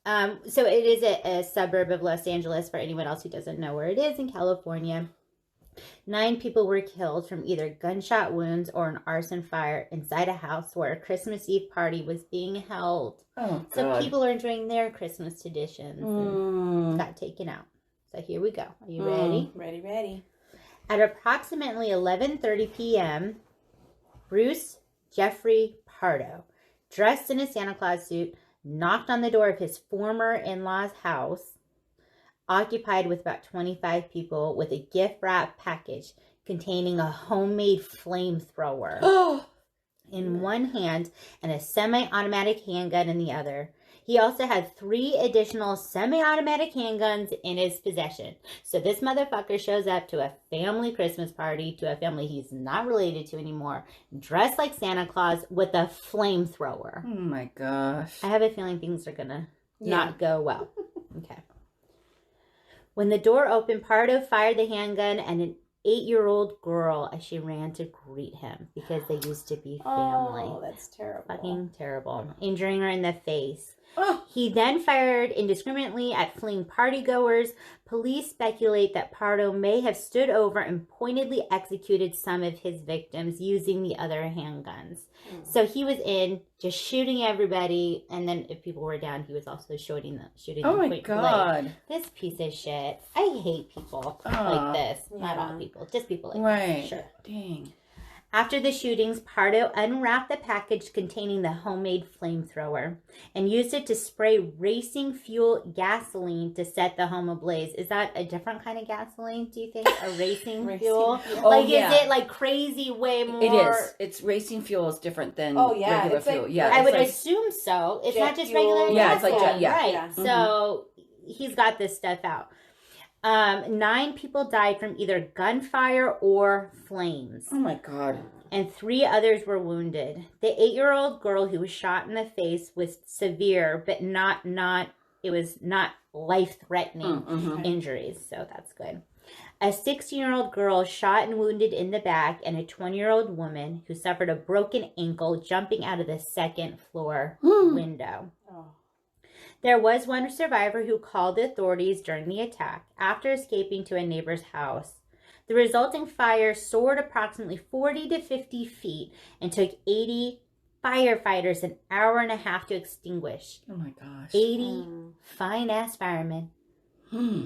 So it is a suburb of Los Angeles for anyone else who doesn't know where it is in California. 9 people were killed from either gunshot wounds or an arson fire inside a house where a Christmas Eve party was being held.
Oh,
so
God.
people are enjoying their Christmas traditions and got taken out. So here we go. Are you ready?
Ready.
At approximately 11:30 p.m., Bruce Jeffrey Pardo, dressed in a Santa Claus suit, knocked on the door of his former in-law's house, occupied with about 25 people, with a gift wrap package containing a homemade flamethrower in one hand and a semi-automatic handgun in the other. He also had 3 additional semi-automatic handguns in his possession. So this motherfucker shows up to a family Christmas party, to a family he's not related to anymore, dressed like Santa Claus with a flamethrower.
Oh my gosh.
I have a feeling things are gonna not go well. Okay. When the door opened, Pardo fired the handgun at an 8-year-old girl as she ran to greet him because they used to be family.
Oh, that's terrible.
Fucking terrible. Injuring her in the face. He then fired indiscriminately at fleeing partygoers. Police speculate that Pardo may have stood over and pointedly executed some of his victims using the other handguns. So he was in just shooting everybody, and then if people were down, he was also shooting them.
Oh my God.
This piece of shit. I hate people like this. Not all people, just people like this. Sure.
Dang.
After the shootings, Pardo unwrapped the package containing the homemade flamethrower and used it to spray racing fuel gasoline to set the home ablaze. Is that a different kind of gasoline, do you think? A racing fuel? Is it like crazy way more?
It is. It's racing fuel is different than regular fuel.
I would assume so. It's not just regular gasoline.
Yeah, it's like jet,
right.
Yeah.
So he's got this stuff out. 9 people died from either gunfire or flames.
Oh my God.
And 3 others were wounded. The 8-year-old girl who was shot in the face was severe, but it was not life-threatening injuries, so that's good. A 16-year-old girl shot and wounded in the back, and a 20-year-old woman who suffered a broken ankle jumping out of the 2nd floor window. There was one survivor who called the authorities during the attack after escaping to a neighbor's house. The resulting fire soared approximately 40 to 50 feet and took 80 firefighters an hour and a half to extinguish.
Oh my gosh.
80 fine-ass firemen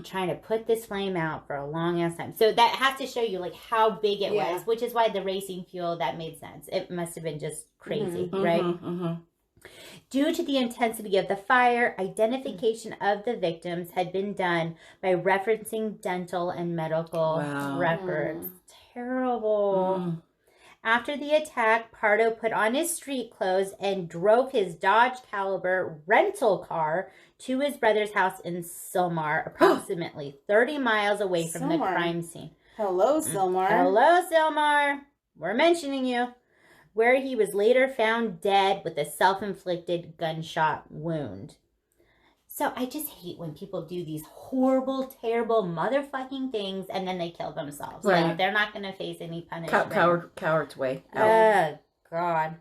trying to put this flame out for a long-ass time. So that has to show you like how big it was, which is why the racing fuel, that made sense. It must have been just crazy, right? Due to the intensity of the fire, identification of the victims had been done by referencing dental and medical records. Terrible. After the attack, Pardo put on his street clothes and drove his Dodge Caliber rental car to his brother's house in Sylmar, approximately 30 miles away from the crime scene.
Hello, Sylmar.
Hello, Sylmar. We're mentioning you. Where he was later found dead with a self-inflicted gunshot wound. So I just hate when people do these horrible, terrible, motherfucking things and then they kill themselves.
Right.
Like, they're not going to face any punishment.
Coward's way.
Oh, God.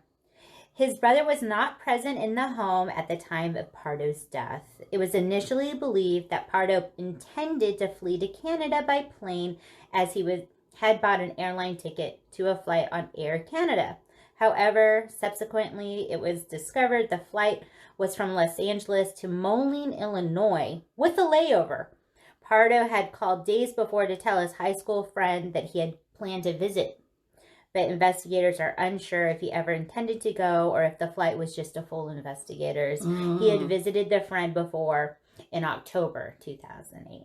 His brother was not present in the home at the time of Pardo's death. It was initially believed that Pardo intended to flee to Canada by plane as he had bought an airline ticket to a flight on Air Canada. However, subsequently, it was discovered the flight was from Los Angeles to Moline, Illinois, with a layover. Pardo had called days before to tell his high school friend that he had planned to visit, but investigators are unsure if he ever intended to go or if the flight was just a full investigators. He had visited the friend before in October 2008.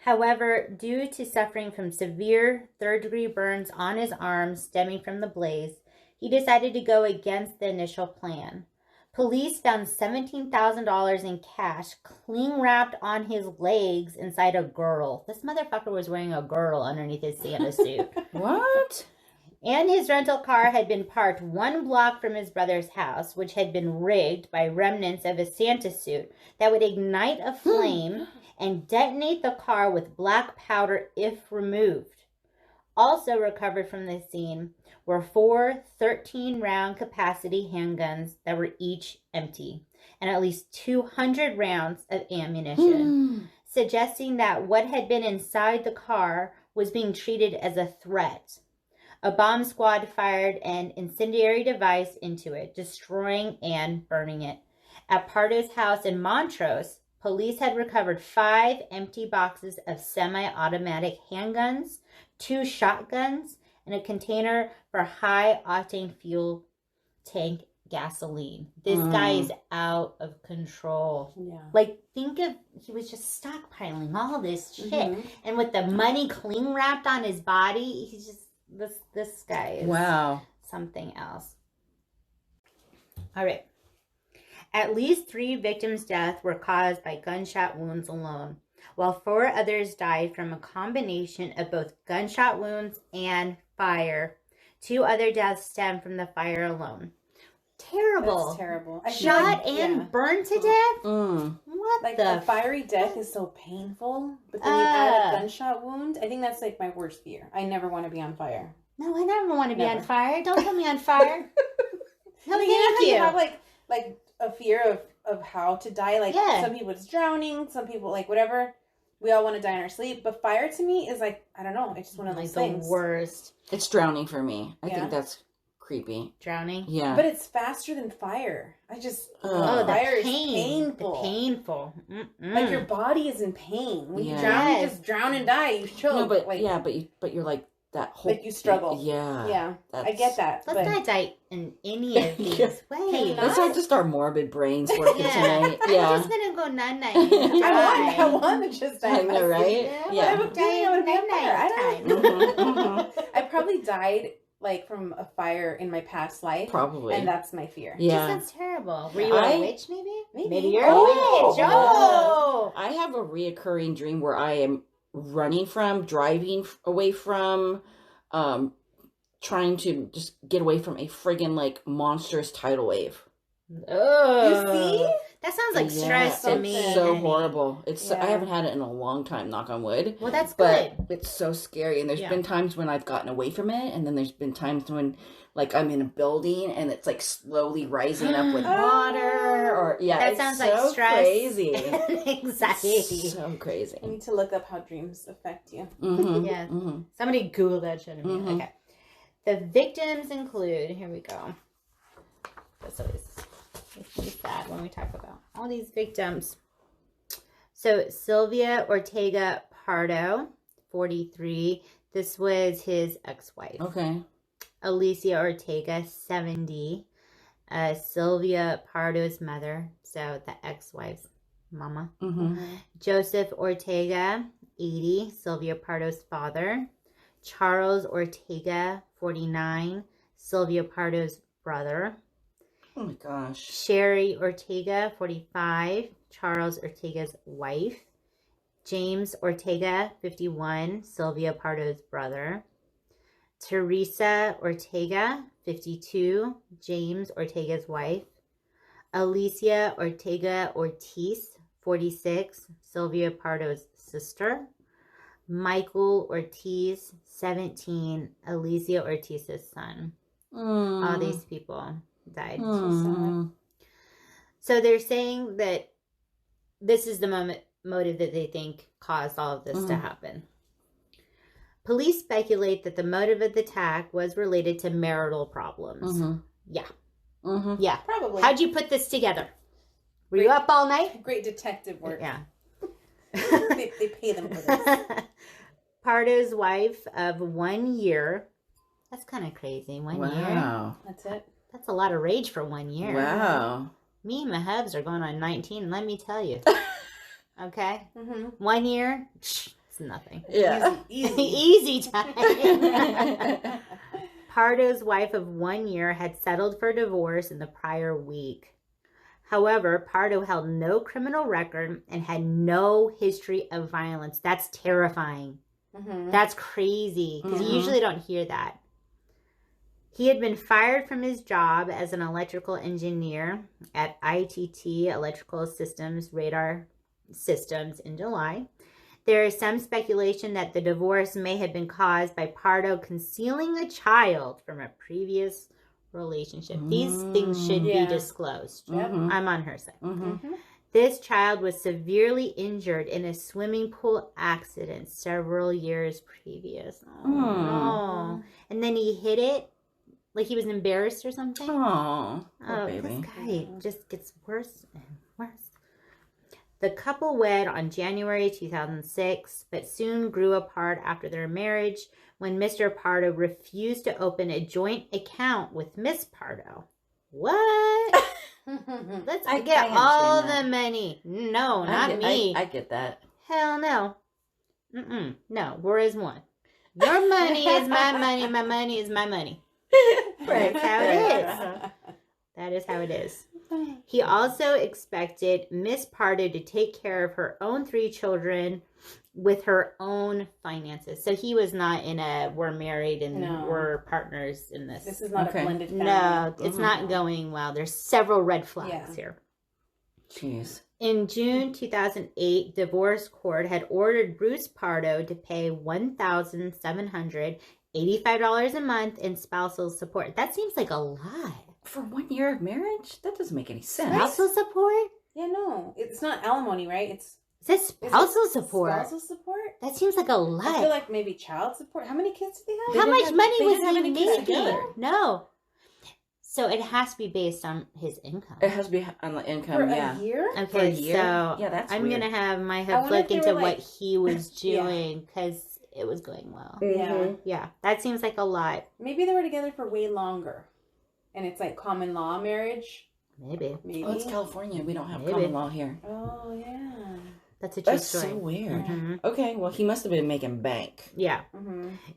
However, due to suffering from severe third-degree burns on his arms stemming from the blaze, he decided to go against the initial plan. Police found $17,000 in cash cling-wrapped on his legs inside a girdle. This motherfucker was wearing a girdle underneath his Santa suit.
What?
And his rental car had been parked 1 block from his brother's house, which had been rigged by remnants of a Santa suit that would ignite a flame and detonate the car with black powder if removed. Also recovered from the scene were 4 13-round capacity handguns that were each empty and at least 200 rounds of ammunition, suggesting that what had been inside the car was being treated as a threat. A bomb squad fired an incendiary device into it, destroying and burning it. At Pardo's house in Montrose, police had recovered 5 empty boxes of semi-automatic handguns, 2 shotguns, and a container for high-octane fuel tank gasoline. This guy is out of control.
Yeah.
Like, think of, he was just stockpiling all this shit. And with the money cling wrapped on his body, he's just, this guy is something else. All right. At least 3 victims' deaths were caused by gunshot wounds alone, while 4 others died from a combination of both gunshot wounds and fire. 2 other deaths stemmed from the fire alone. Terrible.
That's terrible.
Shot and burned to death? What
like
the?
A fiery death is so painful, but then you add a gunshot wound. I think that's like my worst fear. I never want to be on fire.
No, I never want to be on fire. Don't put me on fire. No, thank you.
You have like a fear of how to die. Like some people it's drowning, some people like whatever. We all want to die in our sleep, but fire to me is like, I don't know. It's just one of those things.
The worst.
It's drowning for me. I think that's creepy.
Drowning?
Yeah.
But it's faster than fire. I just
fire
is painful.
The painful.
Like your body is in pain. When you drown, you just drown and die. You choke.
No, but
like,
but you're like that whole
like you struggle.
Yeah.
I get that.
Let's not die in any of these ways.
Let's not just our morbid brains working tonight.
I'm just gonna go night.
I want to just die.
I know, right?
Yeah. I have a feeling I would be on fire. I probably died like from a fire in my past life.
Probably.
And that's my fear.
Yeah. Just sounds terrible. Were you a witch maybe?
Maybe
you're a witch. Oh!
I have a reoccurring dream where I am driving away from, trying to just get away from a friggin' like monstrous tidal wave.
Oh.
You see?
That sounds like stress to me.
It's so horrible. I haven't had it in a long time, knock on wood.
Well, that's good.
But it's so scary. And there's been times when I've gotten away from it. And then there's been times when like I'm in a building and it's like slowly rising up with water. Or
that sounds like
so
stress.
Crazy.
Anxiety.
It's so crazy.
I need to look up how dreams affect you.
Yes. Somebody Google that shit. Okay. The victims include, here we go. That's always sad when we talk about all these victims. So Sylvia Ortega Pardo, 43. This was his ex-wife.
Okay.
Alicia Ortega, 70. Sylvia Pardo's mother, so the ex-wife's mama. Joseph Ortega, 80. Sylvia Pardo's father. Charles Ortega, 49. Sylvia Pardo's brother.
Oh my gosh.
Sherry Ortega, 45, Charles Ortega's wife. James Ortega, 51, Sylvia Pardo's brother. Teresa Ortega, 52, James Ortega's wife. Alicia Ortega Ortiz, 46, Sylvia Pardo's sister. Michael Ortiz, 17, Alicia Ortiz's son. All these people died. So they're saying that this is the motive that they think caused all of this to happen. Police speculate that the motive of the attack was related to marital problems. Yeah.
Probably.
How'd you put this together? Were you up all night?
Great detective work.
Yeah.
they pay them for this.
Pardo's wife of 1 year. That's kind of crazy. 1 year.
Wow.
That's it.
That's a lot of rage for 1 year.
Wow.
Me and my hubs are going on 19, let me tell you. Okay? 1 year, it's nothing.
Yeah.
Easy time. Pardo's wife of 1 year had settled for divorce in the prior week. However, Pardo held no criminal record and had no history of violence. That's terrifying. That's crazy, because you usually don't hear that. He had been fired from his job as an electrical engineer at ITT Electrical Systems Radar Systems in July. There is some speculation that the divorce may have been caused by Pardo concealing a child from a previous relationship. These things should be disclosed. I'm on her side. This child was severely injured in a swimming pool accident several years previous. Oh, no. And then he hid it like he was embarrassed or something.
Oh,
baby. This guy just gets worse and worse. The couple wed on January 2006, but soon grew apart after their marriage when Mr. Pardo refused to open a joint account with Miss Pardo. What? Let's get all the money. No, not me.
I get that.
Hell no. No, we're as one. Your money is my money. My money is my money. Right. That's how it is. That is how it is. He also expected Miss Pardo to take care of her own 3 children with her own finances. So he was not in a we're married and we're partners in this.
This is not a blended family.
No, it's not going well. There's several red flags here.
Jeez.
In June 2008, divorce court had ordered Bruce Pardo to pay $1,785 a month in spousal support. That seems like a lot.
For 1 year of marriage? That doesn't make any sense.
Spousal support?
Yeah, no. It's not alimony, right?
It says spousal support.
Spousal support?
That seems like a lot.
I feel like maybe child support. How many kids do they have?
How much money was he making?
Together.
No. So it has to be based on his income.
It has to be on the income,
For a year?
Okay,
for a year?
So
yeah, that's
I'm
weird.
going to have my hub look into what he was doing because it was going well. Yeah, that seems like a lot.
Maybe they were together for way longer. And it's like common law marriage?
Maybe.
Oh, it's California. We don't have common law here.
Oh, yeah.
That's a true
That's
story.
so weird. Okay, well, he must have been making bank.
Yeah.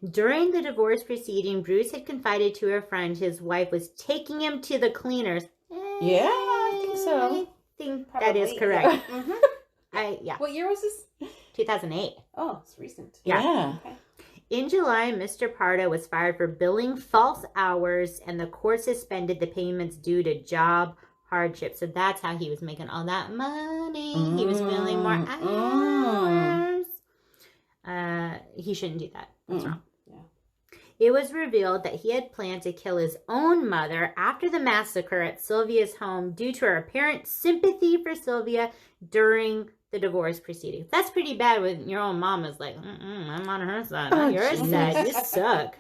During the divorce proceeding, Bruce had confided to a friend his wife was taking him to the cleaners.
Yeah, I think so.
I think that is correct.
What year was this?
2008.
Oh, it's recent.
Yeah.
Okay.
In July, Mr. Pardo was fired for billing false hours, and the court suspended the payments due to job hardship. So that's how he was making all that money. He was billing more hours. He shouldn't do that. That's wrong.
Yeah.
It was revealed that he had planned to kill his own mother after the massacre at Sylvia's home due to her apparent sympathy for Sylvia during the divorce proceedings. That's pretty bad when your own mom is like, I'm on her side, not your side. You suck.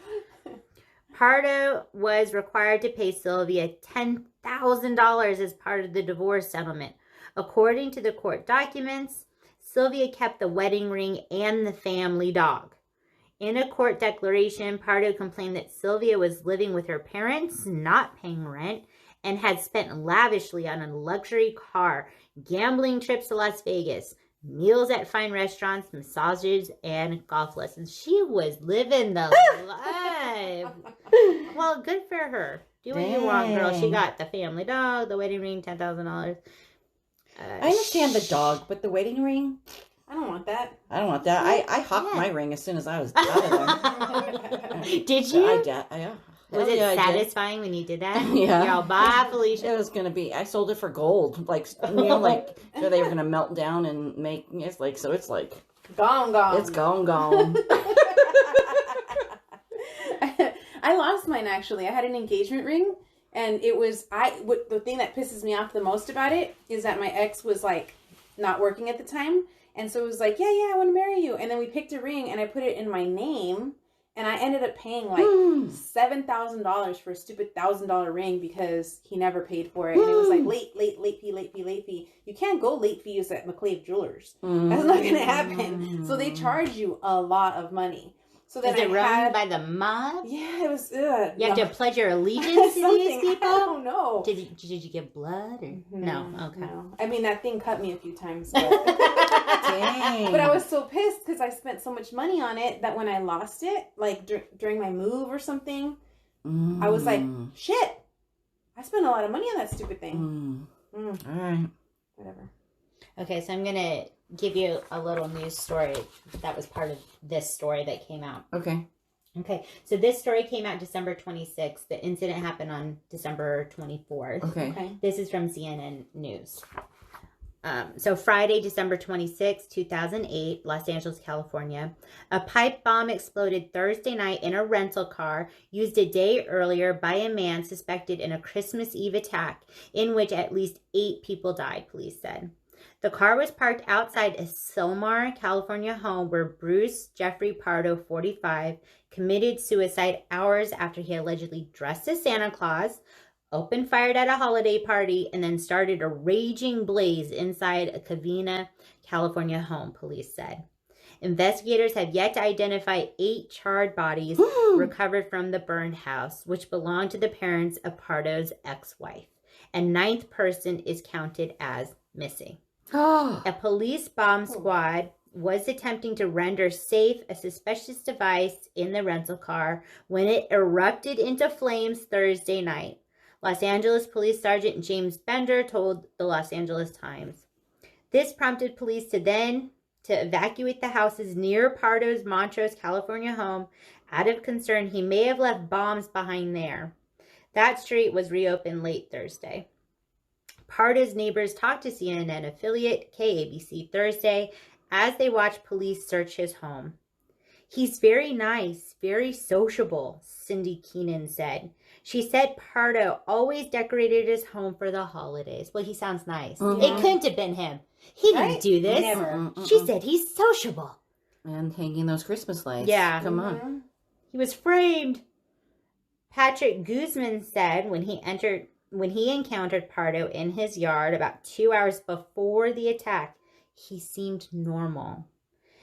Pardo was required to pay Sylvia $10,000 as part of the divorce settlement. According to the court documents, Sylvia kept the wedding ring and the family dog. In a court declaration, Pardo complained that Sylvia was living with her parents, not paying rent, and had spent lavishly on a luxury car, gambling trips to Las Vegas, meals at fine restaurants, massages, and golf lessons. She was living the life. Well, good for her. Do what you want, girl. She got the family dog, the wedding ring, $10,000.
I understand the dog, but the wedding ring?
I don't want that.
I don't want that. I hocked my ring as soon as I was out of there.
Did you?
Yeah.
Was it satisfying when you did that?
Yeah.
Y'all, bye, Felicia.
It was gonna be. I sold it for gold, like so they were gonna melt down and make. It's like so. It's like
gone.
It's gone.
I lost mine actually. I had an engagement ring, and it was the thing that pisses me off the most about it is that my ex was like not working at the time, and so it was like, yeah, I want to marry you, and then we picked a ring, and I put it in my name. And I ended up paying like $7,000 for a stupid $1,000 ring because he never paid for it. And it was like late fee. You can't go late fees at McClave Jewelers. That's not going to happen. So they charge you a lot of money. So then
is it run by the mob?
Yeah, it was.
You have to pledge your allegiance to these people?
I don't know.
Did you give blood? Or? No. Okay.
No. I mean, that thing cut me a few times. But,
Dang.
But I was so pissed because I spent so much money on it that when I lost it, like during my move or something, I was like, shit, I spent a lot of money on that stupid thing.
All right.
Whatever.
Okay, so I'm going to give you a little news story that was part of this story that came out.
Okay,
so this story came out December 26th. The incident happened on December 24th.
Okay.
This is from CNN News. So Friday, December 26, 2008, Los Angeles, California. A pipe bomb exploded Thursday night in a rental car used a day earlier by a man suspected in a Christmas Eve attack in which at least 8 people died, police said. The car was parked outside a Sylmar, California home where Bruce Jeffrey Pardo, 45, committed suicide hours after he allegedly dressed as Santa Claus, opened fire at a holiday party, and then started a raging blaze inside a Covina, California home, police said. Investigators have yet to identify 8 charred bodies recovered from the burned house, which belonged to the parents of Pardo's ex-wife. A 9th person is counted as missing. A police bomb squad was attempting to render safe a suspicious device in the rental car when it erupted into flames Thursday night. Los Angeles Police Sergeant James Bender told the Los Angeles Times. This prompted police to evacuate the houses near Pardo's Montrose, California home out of concern he may have left bombs behind there. That street was reopened late Thursday. Pardo's neighbors talked to CNN affiliate KABC Thursday as they watched police search his home. He's very nice, very sociable, Cindy Keenan said. She said Pardo always decorated his home for the holidays. Well, he sounds nice. Mm-hmm. It couldn't have been him. He didn't do this. Never. She said he's sociable.
And hanging those Christmas lights.
Yeah.
Come on.
He was framed. Patrick Guzman said when he encountered Pardo in his yard about 2 hours before the attack, he seemed normal.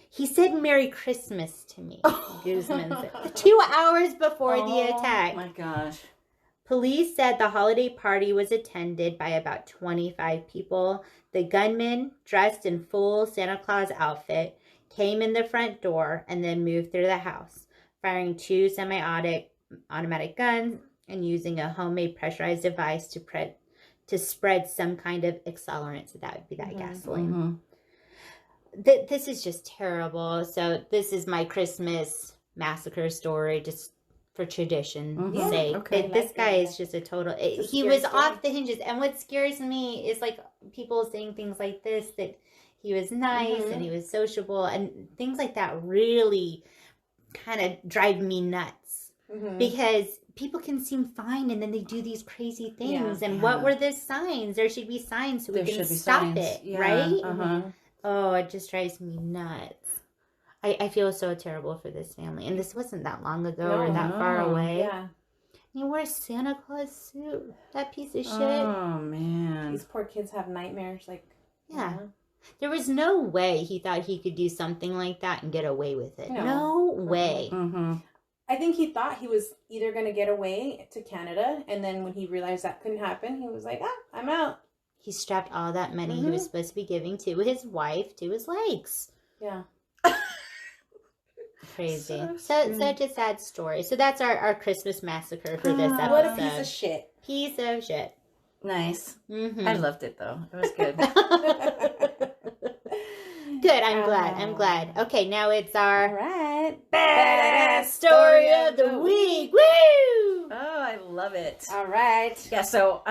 He said Merry Christmas to me, Guzman said. 2 hours before the attack.
Oh, my gosh.
Police said the holiday party was attended by about 25 people. The gunman, dressed in full Santa Claus outfit, came in the front door and then moved through the house, firing 2 semi-automatic guns and using a homemade pressurized device to spread some kind of accelerant. So that would be that gasoline. Mm-hmm. This is just terrible. So this is my Christmas massacre story, just for tradition's sake. Okay. This guy is just a total... He was off the hinges. And what scares me is like people saying things like this, that he was nice and he was sociable. And things like that really kind of drive me nuts. Mm-hmm. Because people can seem fine and then they do these crazy things. Yeah. And what were the signs? There should be signs so we can stop it, right? Mm-hmm. Oh, it just drives me nuts. I feel so terrible for this family. And this wasn't that long ago or that far away. Yeah. He wore a Santa Claus suit. That piece of shit.
Oh, man.
These poor kids have nightmares.
Yeah. There was no way he thought he could do something like that and get away with it. No way. Mm-hmm.
I think he thought he was either going to get away to Canada. And then when he realized that couldn't happen, he was like, I'm out.
He strapped all that money he was supposed to be giving to his wife to his legs.
Yeah.
Crazy. Such a sad story. So that's our Christmas massacre for this episode.
What a piece of shit.
Piece of shit.
Nice. Mm-hmm. I loved it, though. It was good.
Good. I'm glad. Okay, now it's our...
All right.
Badass story of the week. Woo!
Oh, I love it.
All right.
Yeah, so...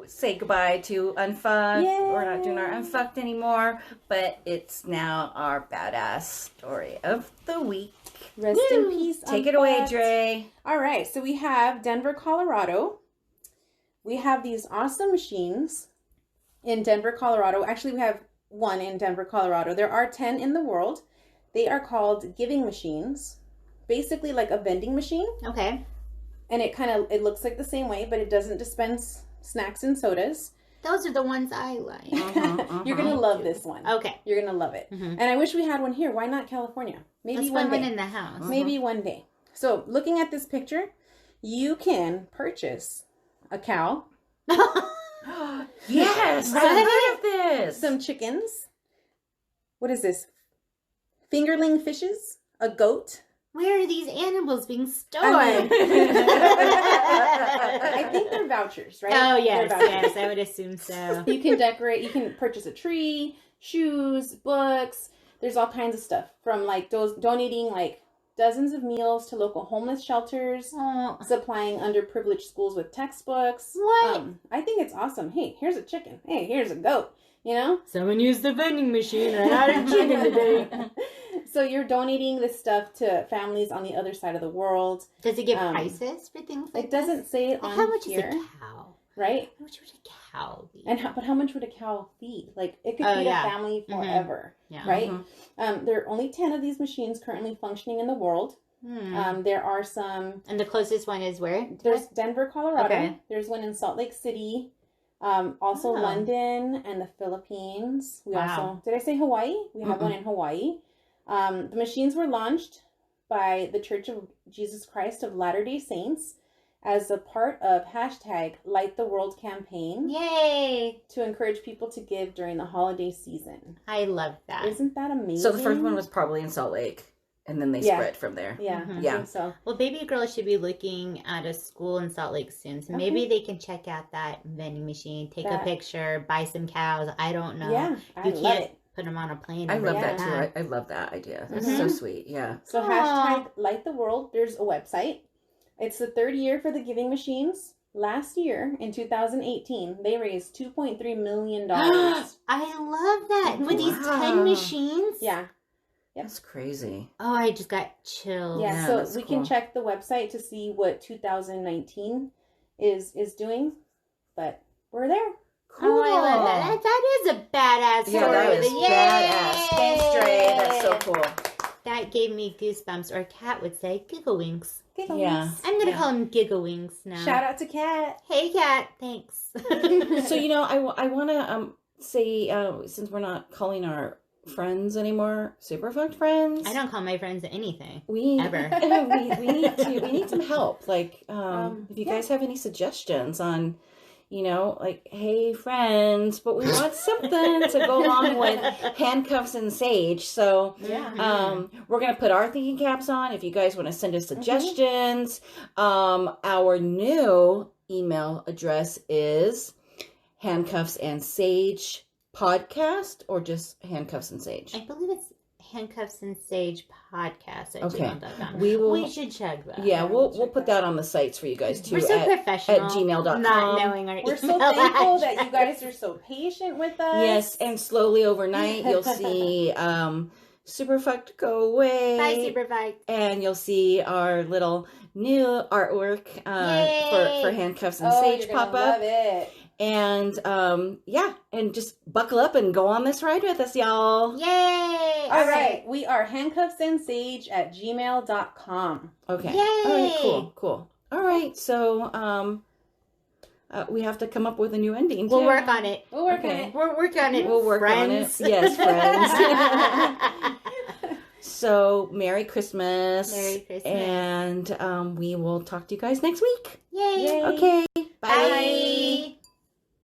say goodbye to Unfucked. Yay. We're not doing our Unfucked anymore, but it's now our badass story of the week.
Rest in peace.
Take it away, Dre.
All right, so we have Denver, Colorado. We have these awesome machines in Denver, Colorado. Actually, we have one in Denver, Colorado. There are 10 in the world. They are called giving machines. Basically like a vending machine.
Okay.
And it looks like the same way, but it doesn't dispense snacks and sodas.
Those are the ones I like.
You're going to love this one.
Okay.
You're going to love it. Mm-hmm. And I wish we had one here. Why not California? Maybe
Let's
one
put
day.
one in the house.
Maybe one day. So looking at this picture, you can purchase a cow.
Yes. I heard of this.
Some chickens. What is this? Fingerling fishes. A goat.
Where are these animals being stored?
I think they're vouchers, right?
Oh, yes, I would assume so.
You can decorate, you can purchase a tree, shoes, books. There's all kinds of stuff from like donating like dozens of meals to local homeless shelters, supplying underprivileged schools with textbooks.
What?
I think it's awesome. Hey, here's a chicken. Hey, here's a goat. You know?
Someone used the vending machine. I had a chicken today.
So you're donating this stuff to families on the other side of the world.
Does it give prices for things like
It doesn't say it on here.
How much is a cow?
Right?
How much would a cow be?
But how much would a cow feed? Like, it could feed a family forever.
Yeah.
Right? There are only 10 of these machines currently functioning in the world. There are some...
And the closest one is where?
There's Denver, Colorado.
Okay.
There's one in Salt Lake City. Also London and the Philippines. We also... Did I say Hawaii? We have one in Hawaii. The machines were launched by the Church of Jesus Christ of Latter-day Saints as a part of #LightTheWorld campaign.
Yay!
To encourage people to give during the holiday season.
I love that.
Isn't that amazing?
So the first one was probably in Salt Lake, and then they spread from there.
Yeah, I think so.
Well, baby girl should be looking at a school in Salt Lake soon, so maybe they can check out that vending machine, take a picture, buy some cows. I don't know.
Yeah, I love it.
Put them on a plane.
I love that too. I love that idea. That's so sweet. Yeah.
So #LightTheWorld. There's a website. It's the 3rd year for the giving machines. Last year, in 2018, they raised $2.3 million.
I love that. With these 10 machines?
Yeah.
Yep. That's crazy.
Oh, I just got chills.
Yeah, so we can check the website to see what 2019 is doing. But we're there.
Cool. Oh, I love that. That is a badass story.
Yeah, that is badass. Thanks, Dre. That's so cool.
That gave me goosebumps, or Kat would say giggle wings.
Giggle
yeah.
wings.
I'm going to call them giggle wings now.
Shout out to Kat.
Hey, Kat. Thanks.
So, I want to say, since we're not calling our friends anymore, SuperF friends.
I don't call my friends anything.
Ever. we need some help. Like, if you guys have any suggestions on, hey friends, but we want something to go along with Handcuffs and Sage. So we're gonna put our thinking caps on. If you guys want to send us suggestions, our new email address is Handcuffs and Sage podcast, or just Handcuffs and Sage.
I believe it's Handcuffs and Sage podcast at gmail.com. We should check that.
Yeah, we'll put that on the sites for you guys too.
We're so professional
at gmail.com.
Not knowing our
We're so thankful that you guys are so patient with us.
Yes, and slowly overnight you'll see SuperF go away.
Bye, SuperF.
And you'll see our little new artwork for Handcuffs and Sage pop up.
Love it.
And and just buckle up and go on this ride with us, y'all.
Yay!
All right. We are handcuffsnandsage at gmail.com.
Okay.
Yay!
All right, cool. All right, so we have to come up with a new ending, too.
We'll work on it.
We'll work on it.
We'll work on it,
We'll work
friends.
on it. Yes, friends. So, Merry Christmas.
Merry Christmas.
And we will talk to you guys next week.
Yay.
Okay.
Bye.